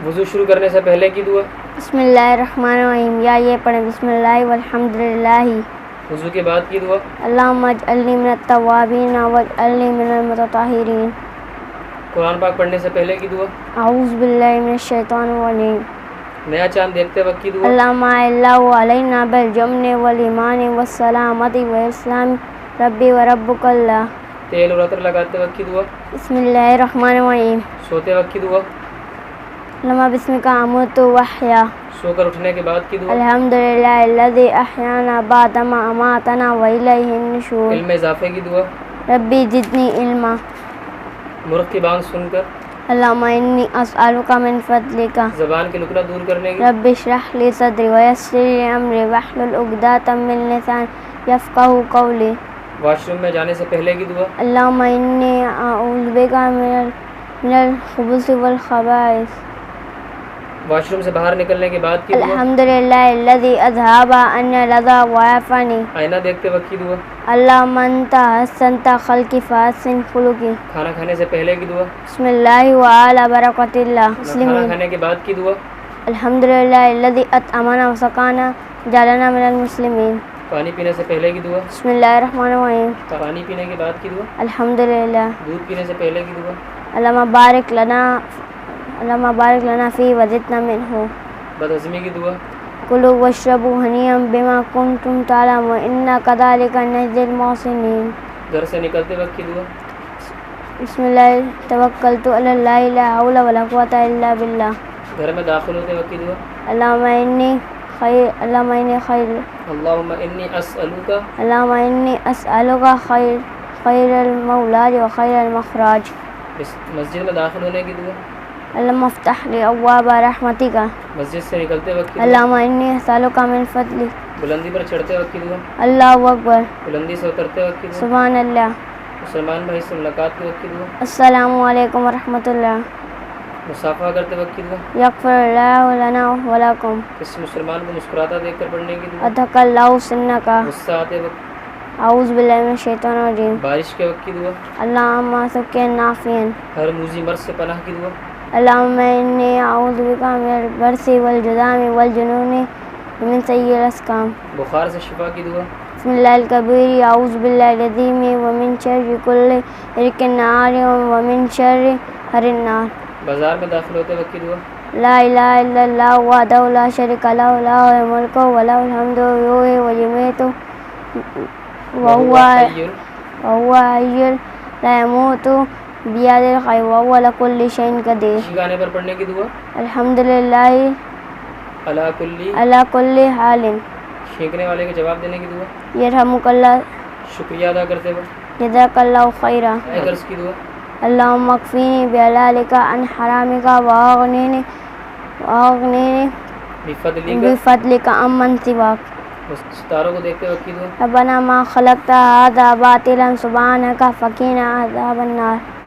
وضو شروع کرنے سے پہلے کی دعا. بسم اللہ الرحمن الرحیم، یا یہ پڑھیں بسم اللہ والحمدللہ. وضو کے بعد کی دعا. اللہم اجعلنی من التوابین واجعلنی من المتطہرین. قرآن پاک پڑھنے سے پہلے کی دعا. اعوذ باللہ من الشیطان الرجیم. نیا چاند دیکھتے وقت کی دعا. اللہم اللہ علینا بالجمن والایمان والسلامت والاسلام ربی و ربک اللہ. تیل اور عطر لگاتے وقت کی دعا. بسم اللہ الرحمن الرحیم. سوتے وقت کی دعا. اللہم بسمک اموت واحیا. سو کر اٹھنے کے بعد کی دعا. الحمدللہ الذی احیانا بعد ما اماتنا والیہ النشور. علم اضافے کی دعا. ربی زدنی علما. مرغ کی بانگ سن کر. اللہم انی اسألک من فضلک. زبان کے نکلہ دور کرنے کی. رب اشرح لی صدری ویسر لی امری واحلل عقدۃ من لسانی یفقہوا قولی. واش روم میں جانے سے پہلے کی دعا. اللہم انی اعوذ بک من الخبث والخبائث. واش روم سے باہر نکلنے کے بعد کی دعا. الحمدللہ الذی اذھب عنی الأذى وعافانی. آئینہ دیکھتے وقت کی دعا. اللہم انت حسنت خلقی فاحسن خلقی. کھانا کھانے سے پہلے کی دعا. بسم اللہ وعلی برکۃ اللہ. کھانا کھانے کے بعد کی دعا. الحمدللہ الذی اطعمنا وسقانا جعلنا من المسلمین. پانی پینے سے پہلے کی دعا. بسم اللہ الرحمن الرحیم. پانی پینے کے بعد کی دعا. الحمدللہ. دودھ پینے سے پہلے کی دعا. اللہم بارک لنا فی وزدنا منہ. بد ہضمی کی دعا. کلوا واشربوا ہنیئا بما کنتم تعلمون انا کذالک نجزی المحسنین. گھر سے نکلتے وقت کی دعا. بسم اللہ توکلت علی اللہ لا حول ولا قوۃ الا باللہ. گھر میں داخل ہوتے وقت کی دعا. اللہم انی خیر اللہم انی اسألک خیر المولاد و خیر المخراج. مسجد میں داخل ہونے کی دعا. اللہم افتح لی ابواب رحمتک. مسجد سے نکلتے وقت کی دعا. اللہم انی اسألک من فضلک. بلندی پر چڑھتے وقت کی دعا. اللہ اکبر. بلندی سے اترتے وقت کی دعا. سبحان اللہ. مسلمان بھائی سے ملاقات کے وقت کی دعا. السلام علیکم ورحمۃ اللہ. مصافحہ کرتے وقت کی دعا. یغفر اللہ لنا ولکم. کسی مسلمان کو مسکراتا دیکھ کر پڑھنے کی دعا. ادھک اللہ سنک. غصہ آتے وقت. اعوذ باللہ من الشیطان الرجیم. بارش کے وقت کی دعا. اللہم سقیا نافعا. ہر موذی مرض سے پناہ کی دعا. اللہم انی اعوذ بک من البرص والجذام والجنون ومن سیئ الاسقام. بخار سے شفا کی دعا. بسم اللہ الکبیر اعوذ باللہ العظیم ومن شر کل رق النار ومن شر حر النار. بازار میں داخل ہوتے وقت کی دعا. لا الہ الا اللہ وحدہ لا شریک لہ لہ الملک ولہ الحمد یحیی ویمیت وہو حی لا یموت بیدہ الخیر وہو علی کل شیء قدیر. گانے پر پڑھنے کی دعا. الحمدللہ علی کل حال. چھینکنے والے کے جواب دینے کی دعا. یرحمک اللہ. شکریہ ادا کرتے وقت. جزاک اللہ خیرا. قرض کی دعا. اللہم اکفینی بحلالک عن حرامک واغنینی بفضلک عمن سواک. ستاروں کو دیکھتے وقت کی دعا. ربنا ما خلقت ھذا باطلا سبحانک فقنا عذاب النار.